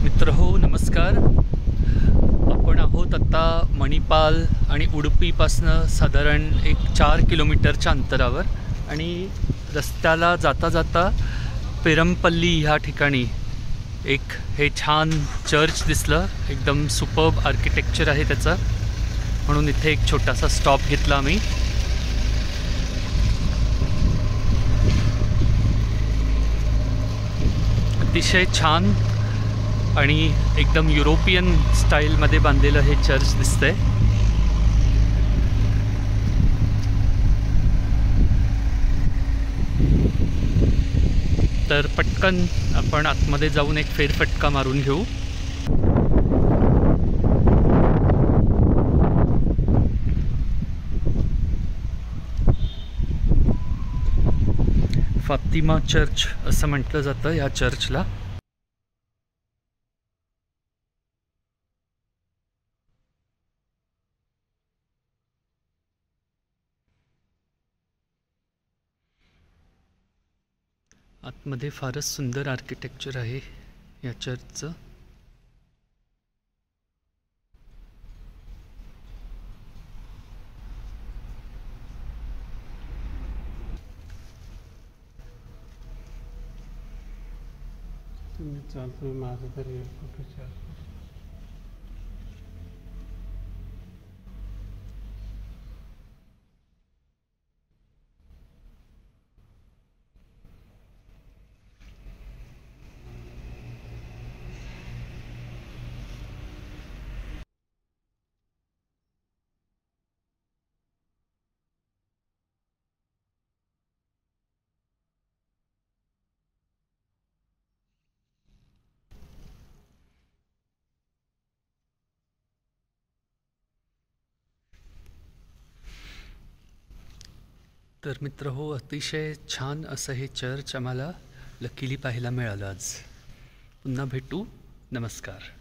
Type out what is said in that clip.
मित्रहो नमस्कार. आपण आहोत आता मणिपाल आणि उडुपीपासनं साधारण एक 4 किलोमीटरच्या अंतरावर आणि रस्त्याला जाता जाता पेरमपल्ली ह्या ठिकाणी एक हे छान चर्च दिसलं. एकदम सुपर्ब आर्किटेक्चर आहे त्याचं, म्हणून इथे एक छोटासा स्टॉप घेतला आम्ही. अतिशय छान आणि एकदम युरोपियन स्टाईलमध्ये बांधलेलं हे चर्च दिसतंय. तर पटकन आपण आतमध्ये जाऊन एक फेरफटका मारून घेऊ. फातिमा चर्च असं म्हटलं जातं या चर्चला. आतमध्ये फारच सुंदर आर्किटेक्चर आहे या चर्चचं. तुम्ही चालतो माझं तरी फोटो तर मित्र हो, अतिशय छान असं हे चर्च आम्हाला लकीली पाहायला मिळालं आज. पुन्हा भेटू. नमस्कार.